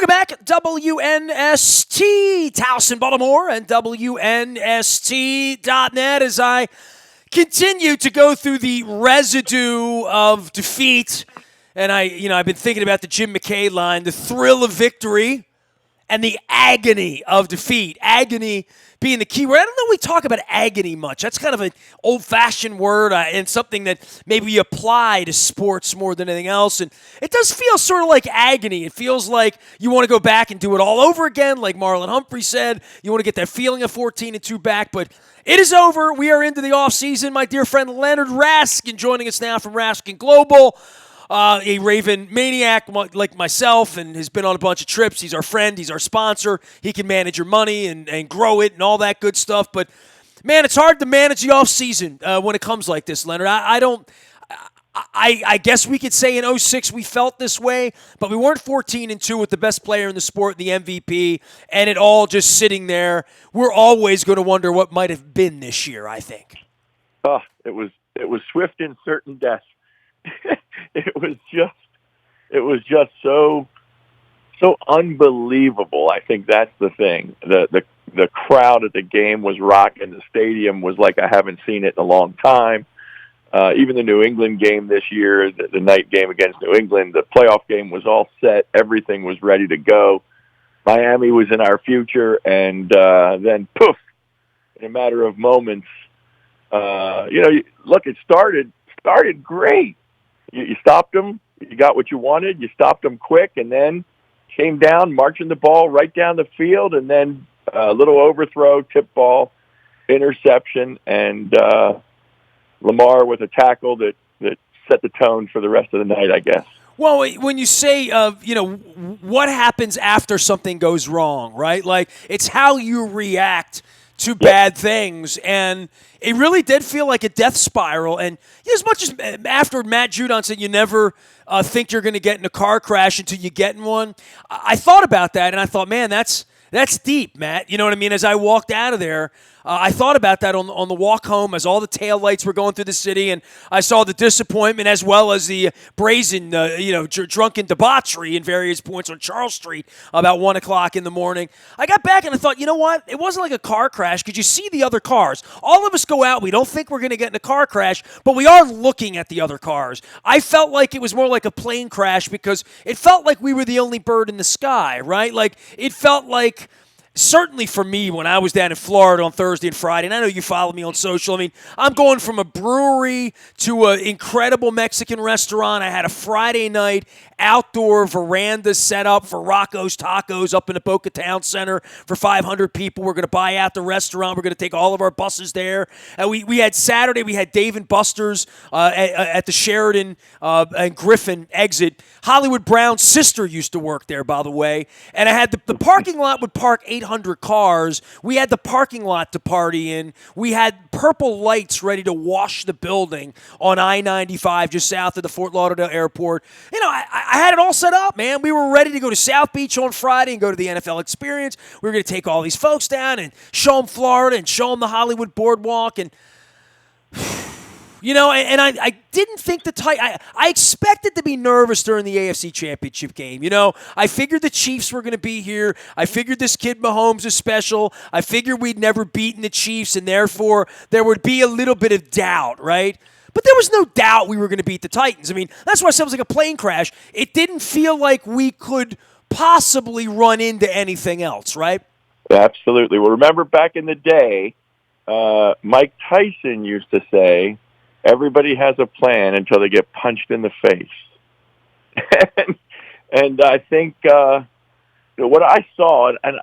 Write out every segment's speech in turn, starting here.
Welcome back, WNST, Towson, Baltimore, and WNST.net as I continue to go through the residue of defeat. And I've been thinking about the Jim McKay line, the thrill of victory and the agony of defeat. Agony being the key word. I don't know if we talk about agony much. That's kind of an old-fashioned word and something that maybe we apply to sports more than anything else. And it does feel sort of like agony. It feels like you want to go back and do it all over again, like Marlon Humphrey said. You want to get that feeling of 14-2 back, but it is over. We are into the offseason. My dear friend Leonard Raskin joining us now from Raskin Global. A Raven maniac like myself, and has been on a bunch of trips. He's our friend. He's our sponsor. He can manage your money and grow it and all that good stuff. But, man, it's hard to manage the offseason when it comes like this, Leonard. I guess we could say in 06 we felt this way, but we weren't 14-2 with the best player in the sport, the MVP, and it all just sitting there. We're always going to wonder what might have been this year, I think. Oh, it was swift and certain death. It was just so unbelievable. I think that's the thing. The crowd at the game was rocking. The stadium was like I haven't seen it in a long time. Even the New England game this year, the night game against New England, the playoff game was all set. Everything was ready to go. Miami was in our future, and then poof, in a matter of moments, look, it started great. You stopped them. You got what you wanted. You stopped them quick, and then came down, marching the ball right down the field, and then a little overthrow, tip ball, interception, and Lamar with a tackle that set the tone for the rest of the night, I guess. Well, when you say, what happens after something goes wrong, right? Like, it's how you react to bad things, and it really did feel like a death spiral. And as much as after Matt Judon said you never think you're going to get in a car crash until you get in one, I thought about that, and I thought, man, that's deep, Matt. You know what I mean? As I walked out of there, I thought about that on the walk home as all the taillights were going through the city, and I saw the disappointment as well as the brazen, drunken debauchery in various points on Charles Street about 1 o'clock in the morning. I got back and I thought, you know what? It wasn't like a car crash because you see the other cars. All of us go out. We don't think we're going to get in a car crash, but we are looking at the other cars. I felt like it was more like a plane crash because it felt like we were the only bird in the sky, right? Like it felt like, certainly for me, when I was down in Florida on Thursday and Friday, and I know you follow me on social, I mean, I'm going from a brewery to an incredible Mexican restaurant. I had a Friday night outdoor veranda set up for Rocco's Tacos up in the Boca Town Center for 500 people. We're going to buy out the restaurant. We're going to take all of our buses there. And we had Saturday, we had Dave and Buster's at the Sheridan and Griffin exit. Hollywood Brown's sister used to work there, by the way. And I had the parking lot would park 800 cars. We had the parking lot to party in. We had purple lights ready to wash the building on I-95 just south of the Fort Lauderdale airport. You know, I had it all set up, man. We were ready to go to South Beach on Friday and go to the NFL Experience. We were going to take all these folks down and show them Florida and show them the Hollywood Boardwalk. And, I didn't think I expected to be nervous during the AFC Championship game. I figured the Chiefs were going to be here. I figured this kid Mahomes is special. I figured we'd never beaten the Chiefs, and therefore there would be a little bit of doubt, right? But there was no doubt we were going to beat the Titans. I mean, that's why I said it was like a plane crash. It didn't feel like we could possibly run into anything else, right? Absolutely. Well, remember back in the day, Mike Tyson used to say, everybody has a plan until they get punched in the face. and I think what I saw, and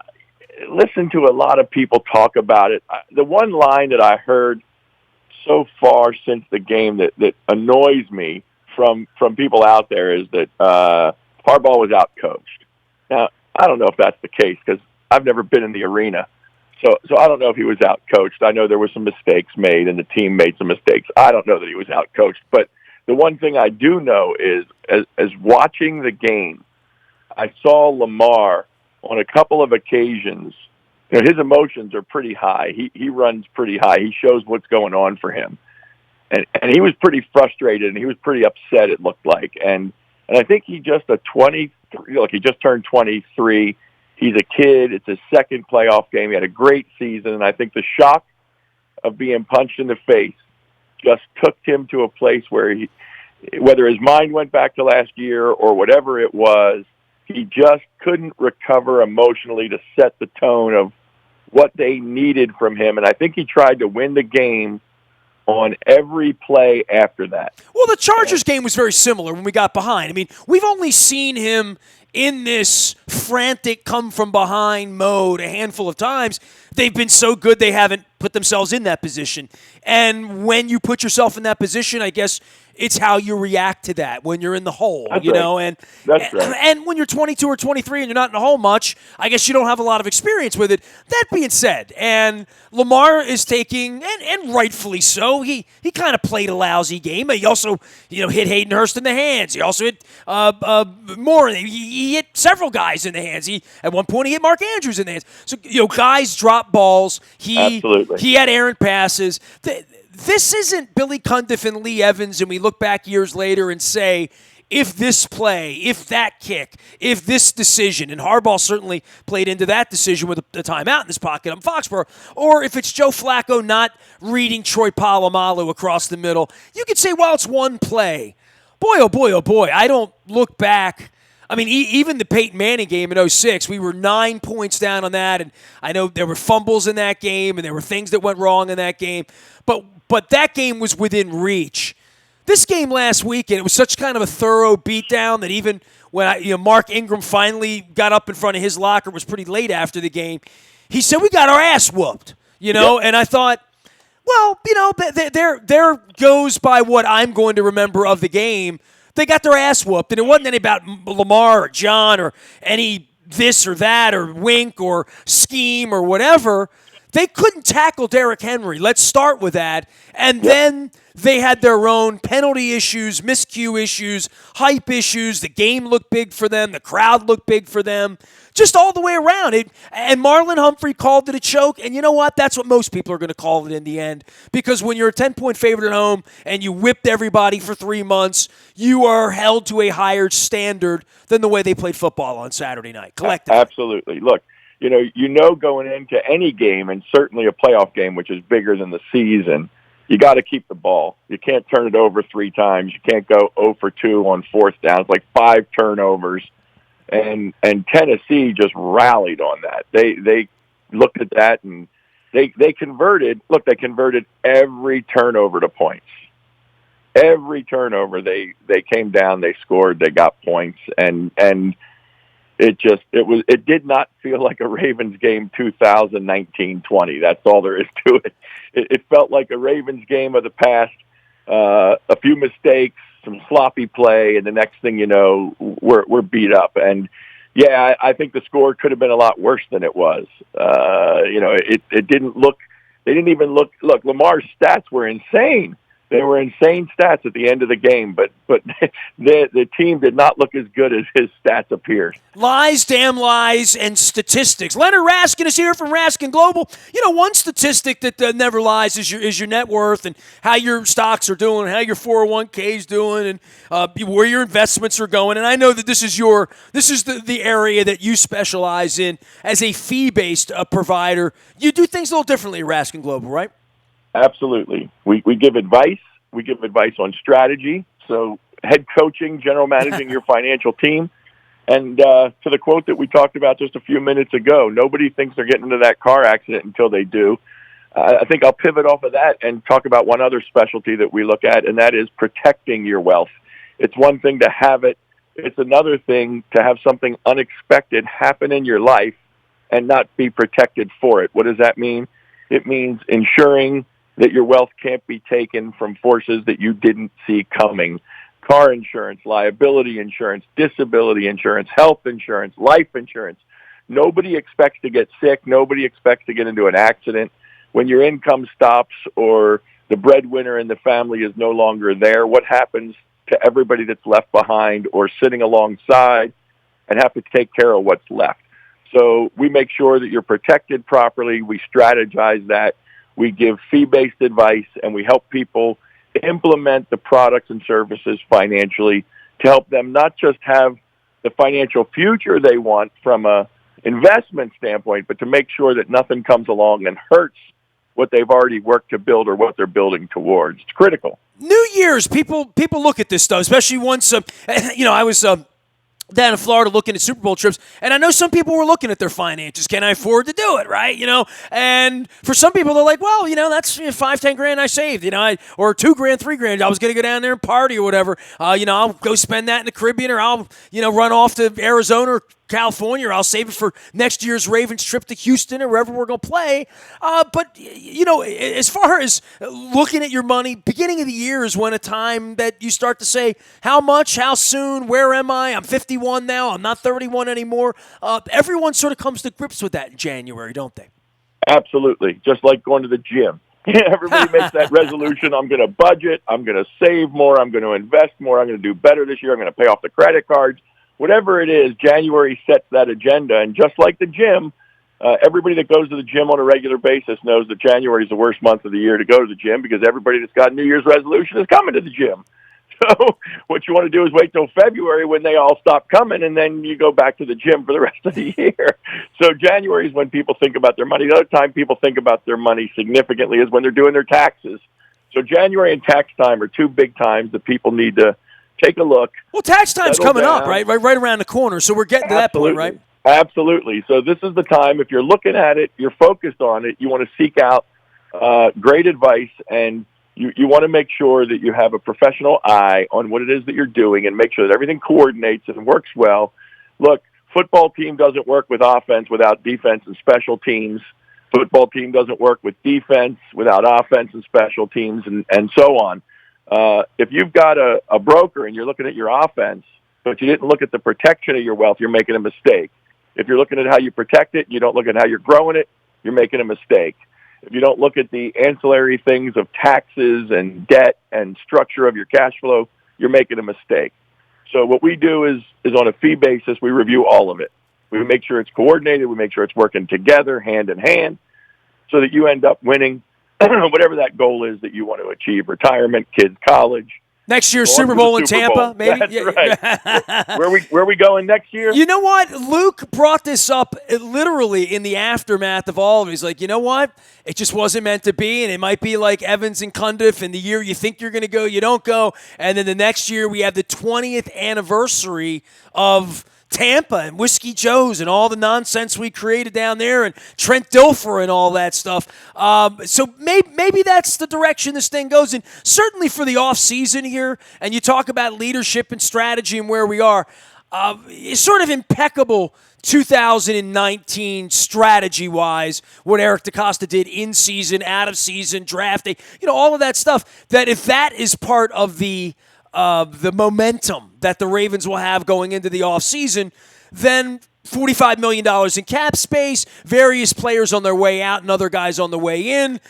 listened to a lot of people talk about it, the one line that I heard so far since the game that annoys me from people out there is that Harbaugh was out-coached. Now, I don't know if that's the case because I've never been in the arena. So I don't know if he was out-coached. I know there were some mistakes made, and the team made some mistakes. I don't know that he was out-coached. But the one thing I do know is, as watching the game, I saw Lamar on a couple of occasions. His emotions are pretty high. He runs pretty high. He shows what's going on for him. And he was pretty frustrated, and he was pretty upset, it looked like. And I think he just a 20, look, he just turned 23. He's a kid. It's his second playoff game. He had a great season, and I think the shock of being punched in the face just took him to a place where he, whether his mind went back to last year or whatever it was, he just couldn't recover emotionally to set the tone of what they needed from him. And I think he tried to win the game on every play after that. Well, the Chargers game was very similar when we got behind. I mean, we've only seen him in this frantic come-from-behind mode a handful of times. They've been so good they haven't put themselves in that position. And when you put yourself in that position, I guess it's how you react to that when you're in the hole, That's you right. know. And That's right. And when you're 22 or 23 and you're not in the hole much, I guess you don't have a lot of experience with it. That being said, and Lamar is taking, and rightfully so, he kind of played a lousy game. He also, hit Hayden Hurst in the hands. He also hit Moore. He hit several guys in the hands. At one point, he hit Mark Andrews in the hands. So, guys drop balls. Absolutely. He had errant passes. This isn't Billy Cundiff and Lee Evans, and we look back years later and say, if this play, if that kick, if this decision, and Harbaugh certainly played into that decision with the timeout in his pocket on Foxborough, or if it's Joe Flacco not reading Troy Polamalu across the middle, you could say, well, it's one play. Boy, oh boy, oh boy, I don't look back. I mean, even the Peyton Manning game in 2006, we were 9 points down on that, and I know there were fumbles in that game, and there were things that went wrong in that game, but that game was within reach. This game last weekend, it was such kind of a thorough beatdown that even when Mark Ingram finally got up in front of his locker, it was pretty late after the game, he said, we got our ass whooped, Yep. And I thought, well, there goes by what I'm going to remember of the game. They got their ass whooped, and it wasn't any about Lamar or John or any this or that or wink or scheme or whatever. They couldn't tackle Derrick Henry. Let's start with that. And then they had their own penalty issues, miscue issues, hype issues. The game looked big for them. The crowd looked big for them. Just all the way around. And Marlon Humphrey called it a choke. And you know what? That's what most people are going to call it in the end. Because when you're a 10-point favorite at home and you whipped everybody for 3 months, you are held to a higher standard than the way they played football on Saturday night, collectively. Absolutely. Look, going into any game, and certainly a playoff game, which is bigger than the season, you got to keep the ball. You can't turn it over 3 times. You can't go 0 for 2 on fourth downs, like 5 turnovers. And Tennessee just rallied on that. They looked at that and they converted. Look, they converted every turnover to points. Every turnover they came down, they scored, they got points, and it did not feel like a Ravens game 2019-20. That's all there is to it. It felt like a Ravens game of the past. A few mistakes, some sloppy play, and the next thing you know, we're beat up. And yeah, I think the score could have been a lot worse than it was. It didn't look. They didn't even look. Look, Lamar's stats were insane. They were insane stats at the end of the game, but the team did not look as good as his stats appeared. Lies, damn lies, and statistics. Leonard Raskin is here from Raskin Global. One statistic that never lies is your net worth and how your stocks are doing, how your 401k is doing, and where your investments are going. And I know that this is the area that you specialize in as a fee-based provider. You do things a little differently at Raskin Global, right? Absolutely. We give advice. We give advice on strategy. So head coaching, general managing your financial team. And to the quote that we talked about just a few minutes ago, nobody thinks they're getting into that car accident until they do. I think I'll pivot off of that and talk about one other specialty that we look at, and that is protecting your wealth. It's one thing to have it. It's another thing to have something unexpected happen in your life and not be protected for it. What does that mean? It means ensuring that your wealth can't be taken from forces that you didn't see coming. Car insurance, liability insurance, disability insurance, health insurance, life insurance. Nobody expects to get sick. Nobody expects to get into an accident. When your income stops or the breadwinner in the family is no longer there, what happens to everybody that's left behind or sitting alongside and have to take care of what's left? So we make sure that you're protected properly. We strategize that. We give fee-based advice, and we help people implement the products and services financially to help them not just have the financial future they want from a investment standpoint, but to make sure that nothing comes along and hurts what they've already worked to build or what they're building towards. It's critical. New Year's, people look at this stuff, especially once, I was down in Florida looking at Super Bowl trips, and I know some people were looking at their finances. Can I afford to do it, right? And for some people, they're like, well, that's $5-10 I saved, or $2,000, $3,000. I was going to go down there and party or whatever. I'll go spend that in the Caribbean, or I'll, run off to Arizona or California, or I'll save it for next year's Ravens trip to Houston or wherever we're going to play. But as far as looking at your money, beginning of the year is when a time that you start to say, how much, how soon, where am I? I'm 51 now. I'm not 31 anymore. Everyone sort of comes to grips with that in January, don't they? Absolutely. Just like going to the gym. Everybody makes that resolution. I'm going to budget. I'm going to save more. I'm going to invest more. I'm going to do better this year. I'm going to pay off the credit cards. Whatever it is, January sets that agenda. And just like the gym, everybody that goes to the gym on a regular basis knows that January is the worst month of the year to go to the gym because everybody that's got a New Year's resolution is coming to the gym. So what you want to do is wait till February when they all stop coming, and then you go back to the gym for the rest of the year. So January is when people think about their money. The other time people think about their money significantly is when they're doing their taxes. So January and tax time are two big times that people need to take a look. Well, tax time's coming up, right around the corner, so we're getting to that point, right? Absolutely. So this is the time, if you're looking at it, you're focused on it, you want to seek out great advice, and you want to make sure that you have a professional eye on what it is that you're doing and make sure that everything coordinates and works well. Look, football team doesn't work with offense without defense and special teams. Football team doesn't work with defense without offense and special teams, and so on. If you've got a broker and you're looking at your offense, but you didn't look at the protection of your wealth, you're making a mistake. If you're looking at how you protect it, you don't look at how you're growing it, you're making a mistake. If you don't look at the ancillary things of taxes and debt and structure of your cash flow, you're making a mistake. So what we do is on a fee basis, we review all of it. We make sure it's coordinated. We make sure it's working together, hand in hand, so that you end up winning whatever that goal is that you want to achieve. Retirement, kids, college. Next year's Super Bowl in Tampa, maybe. That's right. Where we going next year? You know what? Luke brought this up literally in the aftermath of all of it. He's like, you know what? It just wasn't meant to be, and it might be like Evans and Cundiff, and the year you think you're going to go, you don't go, and then the next year we have the 20th anniversary of Tampa and Whiskey Joe's and all the nonsense we created down there and Trent Dilfer and all that stuff. So maybe that's the direction this thing goes in. Certainly for the off season here, and you talk about leadership and strategy and where we are, it's sort of impeccable 2019 strategy-wise, what Eric DeCosta did in season, out of season, drafting, all of that stuff, that if that is part of the momentum that the Ravens will have going into the offseason, then $45 million in cap space, various players on their way out and other guys on the way in,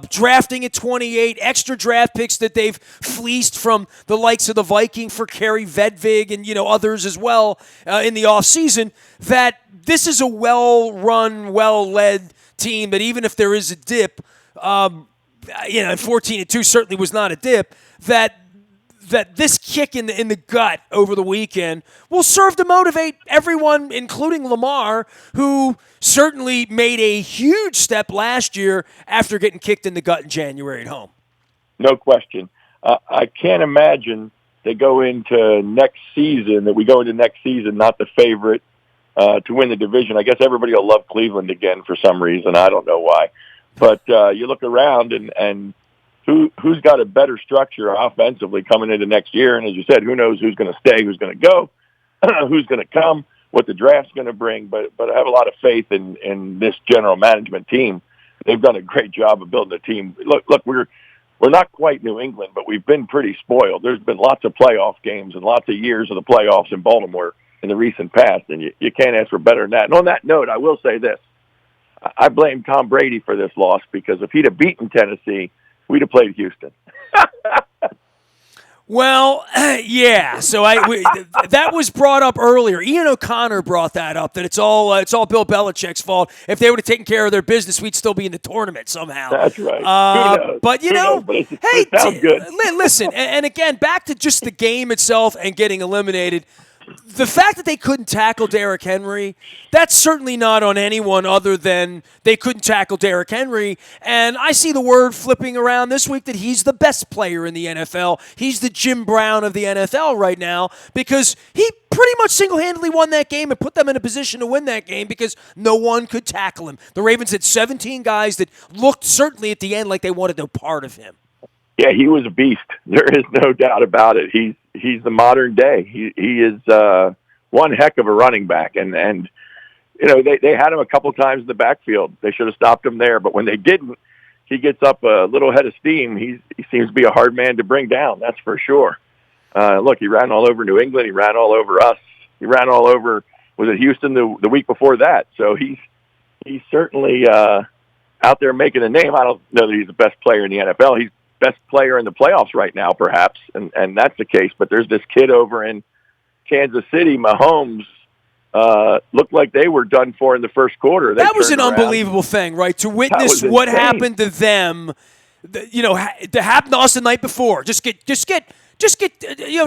drafting at 28, extra draft picks that they've fleeced from the likes of the Viking for Kerry Vedvig and others as well in the offseason, that this is a well-run, well-led team that even if there is a dip, 14-2 certainly was not a dip, that this kick in the gut over the weekend will serve to motivate everyone, including Lamar, who certainly made a huge step last year after getting kicked in the gut in January at home. No question. I can't imagine we go into next season not the favorite to win the division. I guess everybody will love Cleveland again for some reason. I don't know why. But you look around and who's got a better structure offensively coming into next year? And as you said, who knows who's going to stay, who's going to go, who's going to come, what the draft's going to bring. But I have a lot of faith in this general management team. They've done a great job of building a team. Look, we're not quite New England, but we've been pretty spoiled. There's been lots of playoff games and lots of years of the playoffs in Baltimore in the recent past, and you can't ask for better than that. And on that note, I will say this. I blame Tom Brady for this loss because if he'd have beaten Tennessee, we'd have played Houston. Well, yeah. So that was brought up earlier. Ian O'Connor brought that up, that it's all Bill Belichick's fault. If they would have taken care of their business, we'd still be in the tournament somehow. That's right. But it sounds good. Listen, and again, back to just the game itself and getting eliminated. the fact that they couldn't tackle Derrick Henry, that's certainly not on anyone other than they couldn't tackle Derrick Henry. And I see the word flipping around this week that he's the best player in the NFL. He's the Jim Brown of the NFL right now because he pretty much single-handedly won that game and put them in a position to win that game because no one could tackle him. The Ravens had 17 guys that looked certainly at the end like they wanted no part of him. Yeah, he was a beast. There is no doubt about it. He's the modern day. He is one heck of a running back, and you know they had him a couple times in the backfield. They should have stopped him there, but when they didn't, he gets up a little head of steam. He seems to be a hard man to bring down. That's for sure. Look, he ran all over New England. He ran all over us. He ran all over. Was it Houston the week before that? So he's certainly out there making a name. I don't know that he's the best player in the NFL. He's best player in the playoffs right now, perhaps, and that's the case. But there's this kid over in Kansas City, Mahomes, looked like they were done for in the first quarter. That was an unbelievable thing, right? To witness what happened to them, you know, to happen to us the night before. Just get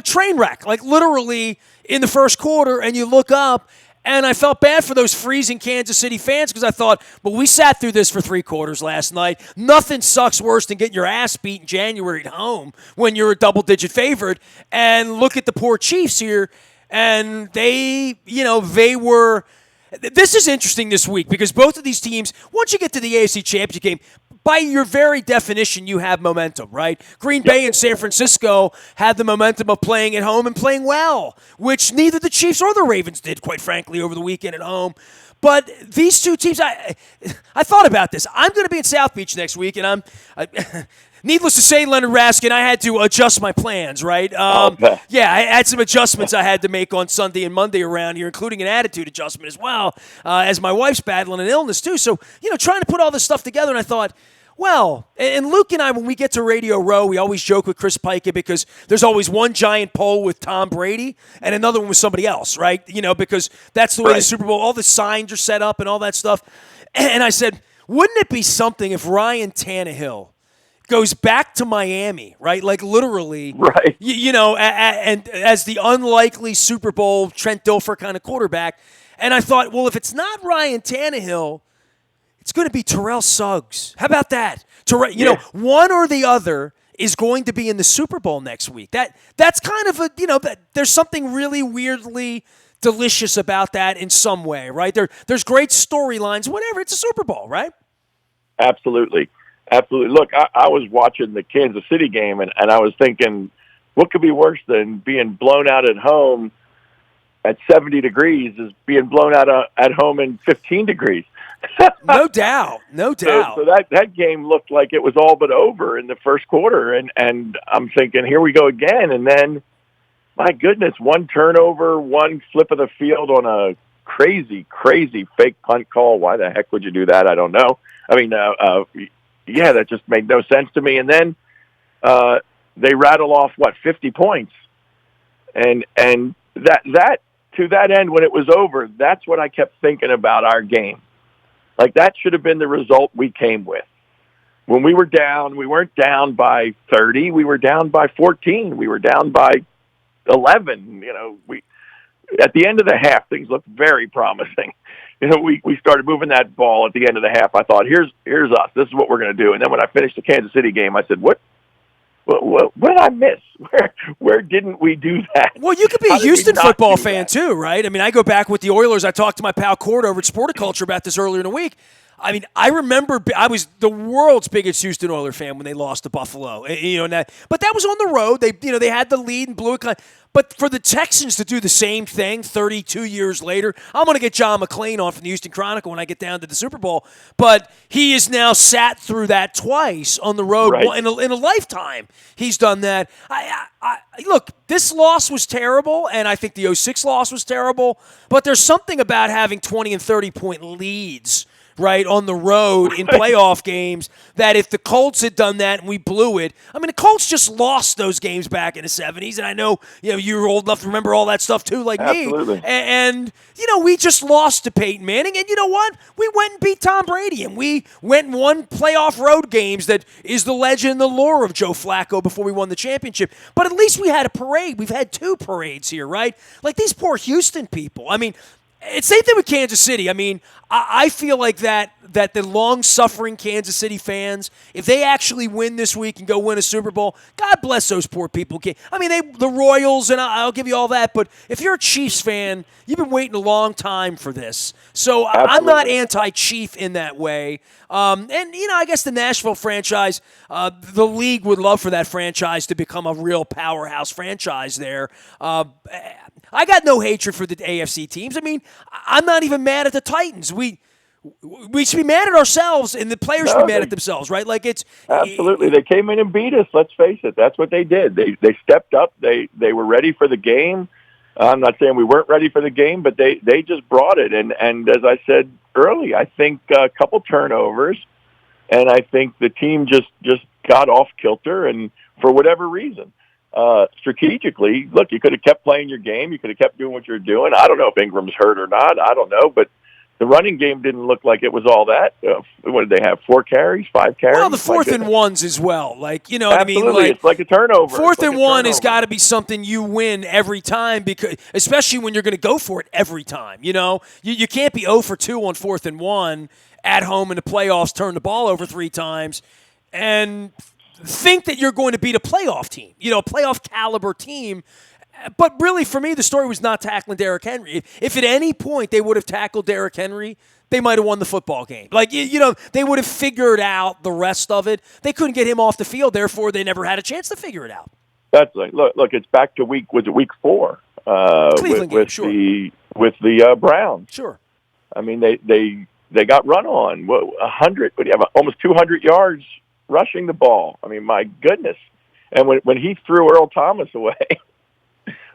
train wreck, like literally in the first quarter, and you look up. And I felt bad for those freezing Kansas City fans because I thought, well, we sat through this for 3 quarters last night. Nothing sucks worse than getting your ass beat in January at home when you're a double-digit favorite. And look at the poor Chiefs here. And they were – this is interesting this week because both of these teams, once you get to the AFC Championship game, by your very definition, you have momentum, right? Green Bay and San Francisco had the momentum of playing at home and playing well, which neither the Chiefs or the Ravens did, quite frankly, over the weekend at home. But these two teams, I thought about this. I'm going to be in South Beach next week, and needless to say, Leonard Raskin, I had to adjust my plans, right? Yeah, I had some adjustments I had to make on Sunday and Monday around here, including an attitude adjustment as well, as my wife's battling an illness too. So, trying to put all this stuff together, and I thought, well, and Luke and I, when we get to Radio Row, we always joke with Chris Pike because there's always one giant pole with Tom Brady and another one with somebody else, right? Because that's the way the Super Bowl, all the signs are set up and all that stuff. And I said, wouldn't it be something if Ryan Tannehill goes back to Miami, right? Like literally, right? And as the unlikely Super Bowl Trent Dilfer kind of quarterback. And I thought, well, if it's not Ryan Tannehill, it's going to be Terrell Suggs. How about that? One or the other is going to be in the Super Bowl next week. That's kind of there's something really weirdly delicious about that in some way, right? There's great storylines, whatever. It's a Super Bowl, right? Absolutely. Look, I was watching the Kansas City game, and I was thinking, what could be worse than being blown out at home at 70 degrees is being blown out at home in 15 degrees. No doubt. So that game looked like it was all but over in the first quarter, and I'm thinking, here we go again. And then, my goodness, one turnover, one flip of the field on a crazy, crazy fake punt call. Why the heck would you do that? I don't know. I mean, yeah, that just made no sense to me. And then they rattle off 50 points, and that to that end, when it was over, that's what I kept thinking about our game. Like, that should have been the result we came with. When we were down, we weren't down by 30. We were down by 14. We were down by 11. At the end of the half, things looked very promising. We started moving that ball at the end of the half. I thought, here's us. This is what we're going to do. And then when I finished the Kansas City game, I said, what did I miss? Where didn't we do that? Well, you could be a Houston football fan too, right? I mean, I go back with the Oilers. I talked to my pal Cord over at Sporticulture about this earlier in the week. I mean, I remember I was the world's biggest Houston Oiler fan when they lost to Buffalo. But that was on the road. They had the lead and blew it. But for the Texans to do the same thing 32 years later, I'm going to get John McClain on from the Houston Chronicle when I get down to the Super Bowl. But he has now sat through that twice on the road in a lifetime. He's done that. Look, this loss was terrible, and I think the 06 loss was terrible. But there's something about having 20 and 30-point leads, right, on the road in playoff games, that if the Colts had done that and we blew it, I mean, the Colts just lost those games back in the 70s, and I know, you're old enough to remember all that stuff too, like me. Absolutely. And we just lost to Peyton Manning, and you know what? We went and beat Tom Brady, and we went and won playoff road games that is the legend and the lore of Joe Flacco before we won the championship. But at least we had a parade. We've had 2 parades here, right? Like these poor Houston people. I mean, it's the same thing with Kansas City. I mean, I feel like that the long-suffering Kansas City fans, if they actually win this week and go win a Super Bowl, God bless those poor people. I mean, the Royals, and I'll give you all that, but if you're a Chiefs fan, you've been waiting a long time for this. So Absolutely. I'm not anti-Chief in that way. And, I guess the Nashville franchise, the league would love for that franchise to become a real powerhouse franchise there. I got no hatred for the AFC teams. I mean, I'm not even mad at the Titans. We should be mad at ourselves, and the players should be mad at themselves, right? Like it's absolutely. They came in and beat us. Let's face it. That's what they did. They stepped up. They were ready for the game. I'm not saying we weren't ready for the game, but they just brought it. And as I said early, I think a couple turnovers, and I think the team just got off kilter, and for whatever reason. Strategically, look, you could have kept playing your game. You could have kept doing what you're doing. I don't know if Ingram's hurt or not. I don't know, but the running game didn't look like it was all that. What did they have? 4 carries, 5 carries? Well, the 4th and 1s as well. Like, you know what I mean? Absolutely. It's like a turnover. 4th and 1 has got to be something you win every time, because especially when you're going to go for it every time. You can't be 0 for 2 on 4th and 1 at home in the playoffs, turn the ball over 3 times, and think that you're going to beat a playoff team, a playoff caliber team. But really, for me, the story was not tackling Derrick Henry. If at any point they would have tackled Derrick Henry, they might have won the football game. Like, they would have figured out the rest of it. They couldn't get him off the field, therefore they never had a chance to figure it out. That's like, look, it's back to week 4? Cleveland game, sure. With the Browns. Sure. I mean, they got run on. 100, but you have almost 200 yards rushing the ball. I mean, my goodness. And when he threw Earl Thomas away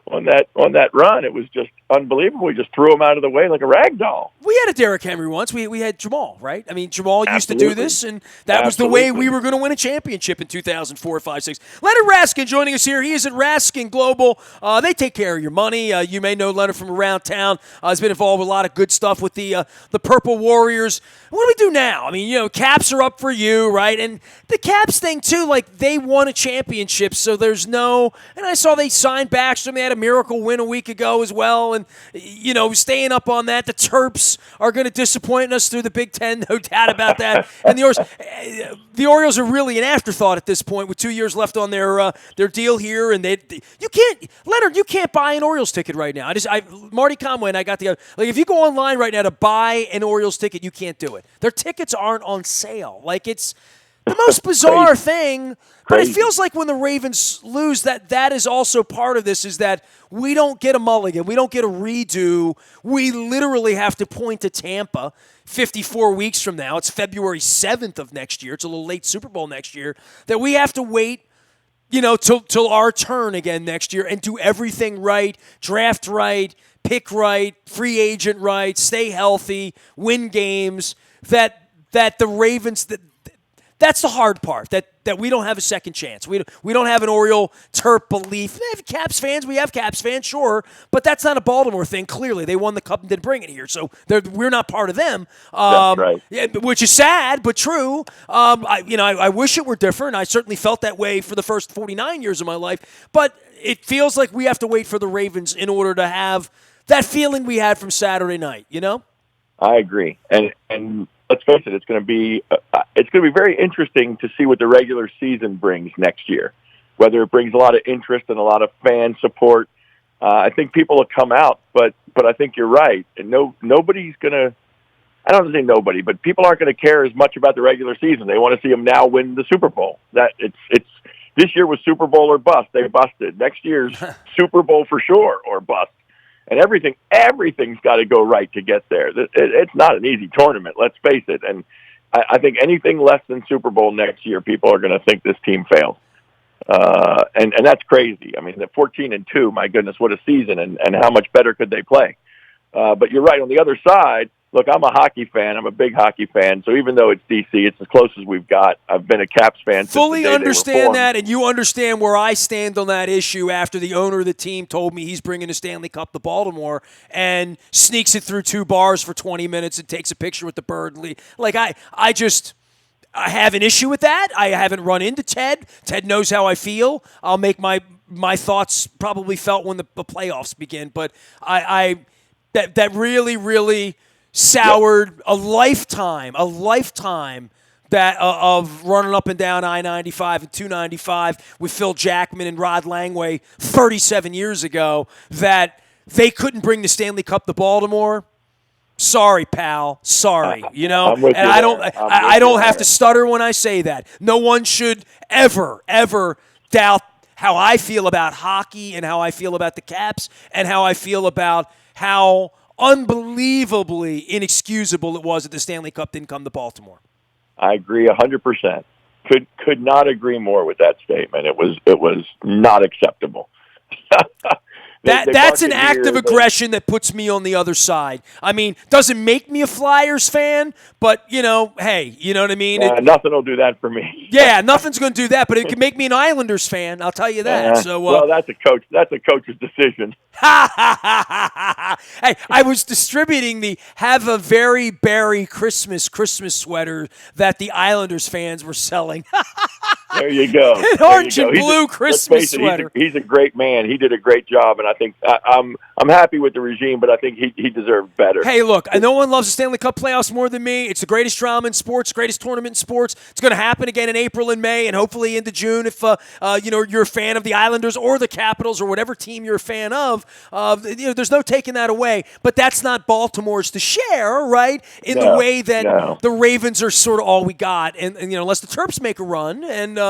on that run, it was just unbelievable. We just threw him out of the way like a rag doll. We had a Derrick Henry once. We had Jamal, right? I mean, Jamal used to do this, and that was the way we were going to win a championship in 2004, 5, 6. Leonard Raskin joining us here. He is at Raskin Global. They take care of your money. You may know Leonard from around town. He's been involved with a lot of good stuff with the Purple Warriors. What do we do now? I mean, caps are up for you, right? And the Caps thing, too, like they won a championship, so there's no – and I saw they signed Backstrom. They had a miracle win a week ago as well, and staying up on that. The Terps are going to disappoint us through the Big Ten, no doubt about that. And the Orioles are really an afterthought at this point with 2 years left on their deal here. And you can't buy an Orioles ticket right now. Marty Conway and I got together. Like, if you go online right now to buy an Orioles ticket, you can't do it. Their tickets aren't on sale. Like, it's the most bizarre thing. But it feels like when the Ravens lose, that is also part of this, is that we don't get a mulligan. We don't get a redo. We literally have to point to Tampa 54 weeks from now. It's February 7th of next year. It's a little late Super Bowl next year. That we have to wait, till our turn again next year and do everything right, draft right, pick right, free agent right, stay healthy, win games, that the Ravens – that's the hard part, that we don't have a second chance. We don't have an Oriole Terp belief. We have Caps fans, sure, but that's not a Baltimore thing, clearly. They won the Cup and didn't bring it here, so we're not part of them. That's right. Yeah, which is sad, but true. I wish it were different. I certainly felt that way for the first 49 years of my life, but it feels like we have to wait for the Ravens in order to have that feeling we had from Saturday night, I agree. And let's face it, it's going to be very interesting to see what the regular season brings next year. Whether it brings a lot of interest and a lot of fan support, I think people will come out. But I think you're right, and nobody's going to. I don't want to say nobody, but people aren't going to care as much about the regular season. They want to see them now win the Super Bowl. That it's this year was Super Bowl or bust. They busted. Next year's Super Bowl for sure or bust. And everything's got to go right to get there. It's not an easy tournament, let's face it. And I think anything less than Super Bowl next year, people are going to think this team failed. And that's crazy. I mean, the 14-2, my goodness, what a season, and how much better could they play? But you're right. On the other side, look, I'm a hockey fan. I'm a big hockey fan. So even though it's D.C., it's as close as we've got. I've been a Caps fan since Fully the day understand they were formed. that, and you understand where I stand on that issue after the owner of the team told me he's bringing the Stanley Cup to Baltimore and sneaks it through 2 bars for 20 minutes and takes a picture with the bird. Like, I have an issue with that. I haven't run into Ted. Ted knows how I feel. I'll make my thoughts probably felt when the playoffs begin. But that really, really soured a lifetime that of running up and down I-95 and 295 with Phil Jackman and Rod Langway 37 years ago, that they couldn't bring the Stanley Cup to Baltimore. Sorry, pal. Sorry, you know. I'm with and you I there. don't. I don't have to stutter when I say that. No one should ever doubt how I feel about hockey and how I feel about the Caps and how I feel about how unbelievably inexcusable it was that the Stanley Cup didn't come to Baltimore. I agree 100%. Could not agree more with that statement. It was not acceptable. That's an act of aggression that puts me on the other side. I mean, doesn't make me a Flyers fan, but, you know, hey, you know what I mean? Nothing will do that for me. Yeah, nothing's going to do that, but it can make me an Islanders fan, I'll tell you that. Well, that's a coach's decision. Hey, I was distributing the Have a Very Berry Christmas sweater that the Islanders fans were selling. There you go. An orange and blue Christmas sweater. He's a great man. He did a great job, and I think I'm happy with the regime, but I think he deserved better. Hey, look, no one loves the Stanley Cup playoffs more than me. It's the greatest drama in sports, greatest tournament in sports. It's going to happen again in April and May, and hopefully into June if you're a fan of the Islanders or the Capitals or whatever team you're a fan of. There's no taking that away, but that's not Baltimore's to share, right? In the way that the Ravens are sort of all we got, and unless the Terps make a run, and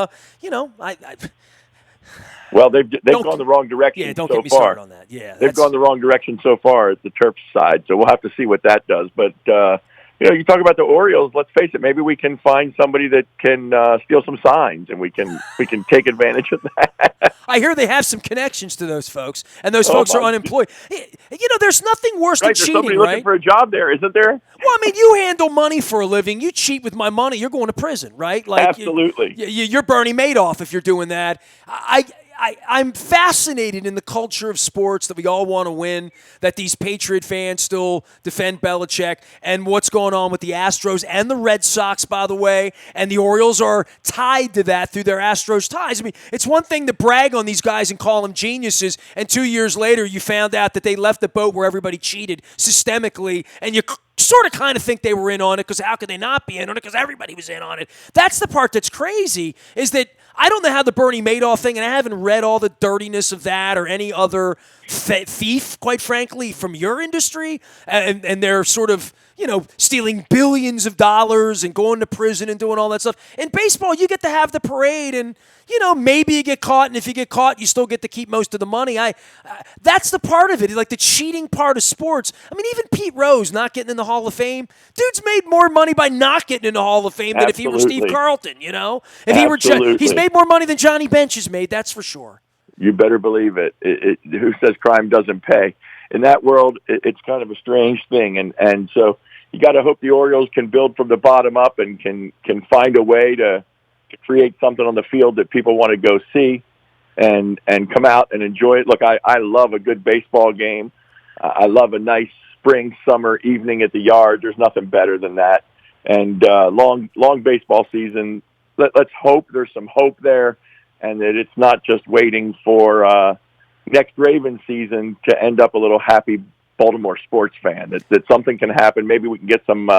well, they've gone the wrong direction. Yeah, don't so get me far. started on that. Yeah, they've gone the wrong direction so far at the Terps side. So we'll have to see what that does. But you talk about the Orioles. Let's face it. Maybe we can find somebody that can steal some signs, and we can take advantage of that. I hear they have some connections to those folks, and those folks are unemployed. There's nothing worse than cheating, there's somebody looking for a job there, isn't there? Well, I mean, you handle money for a living. You cheat with my money, you're going to prison, right? Like, absolutely. You're Bernie Madoff if you're doing that. I'm fascinated in the culture of sports that we all want to win, that these Patriot fans still defend Belichick, and what's going on with the Astros and the Red Sox, by the way, and the Orioles are tied to that through their Astros ties. I mean, it's one thing to brag on these guys and call them geniuses, and 2 years later you found out that they left the boat where everybody cheated systemically, and you sort of kind of think they were in on it, because how could they not be in on it, because everybody was in on it. That's the part that's crazy, is that I don't know how the Bernie Madoff thing, and I haven't read all the dirtiness of that or any other thief, quite frankly, from your industry, and they're sort of, stealing billions of dollars and going to prison and doing all that stuff. In baseball, you get to have the parade, and, maybe you get caught, and if you get caught, you still get to keep most of the money. That's the part of it, like the cheating part of sports. I mean, even Pete Rose not getting in the Hall of Fame, dude's made more money by not getting in the Hall of Fame than if he were Steve Carlton, If he were, he's made more money than Johnny Bench has made, that's for sure. You better believe it. Who says crime doesn't pay? In that world, it's kind of a strange thing, and so you got to hope the Orioles can build from the bottom up and can find a way to create something on the field that people want to go see and come out and enjoy it. Look, I love a good baseball game. I love a nice spring, summer evening at the yard. There's nothing better than that. And long baseball season. Let's hope there's some hope there, and that it's not just waiting for next Ravens season to end up a little happy Baltimore sports fan. That something can happen. Maybe we can get some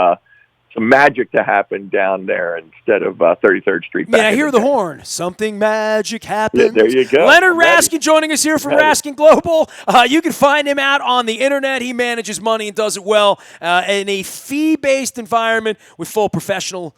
magic to happen down there instead of 33rd Street. Man, I hear the horn. Something magic happens. Yeah, there you go. Leonard Raskin joining us here from Raskin Global. You can find him out on the internet. He manages money and does it well in a fee-based environment with full professional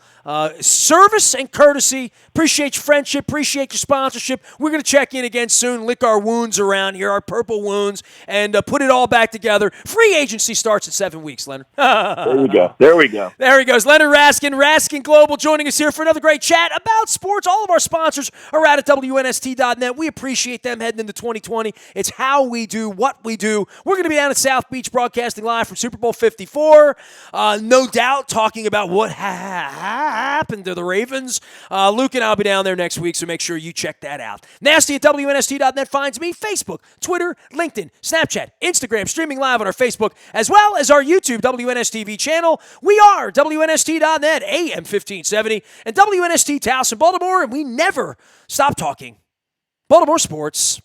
service and courtesy. Appreciate your friendship. Appreciate your sponsorship. We're going to check in again soon, lick our wounds around here, our purple wounds, and put it all back together. Free agency starts in 7 weeks, Leonard. There you go. There we go. There we he goes. Leonard Raskin Global, joining us here for another great chat about sports. All of our sponsors are out at WNST.net. We appreciate them heading into 2020. It's how we do what we do. We're going to be down at South Beach broadcasting live from Super Bowl 54. No doubt talking about what happened to the Ravens. Luke and I'll be down there next week, so make sure you check that out. Nasty at WNST.net finds me. Facebook, Twitter, LinkedIn, Snapchat, Instagram, streaming live on our Facebook, as well as our YouTube WNSTV channel. We are WNST.net, AM 1570, and WNST Taos in Baltimore, and we never stop talking Baltimore sports.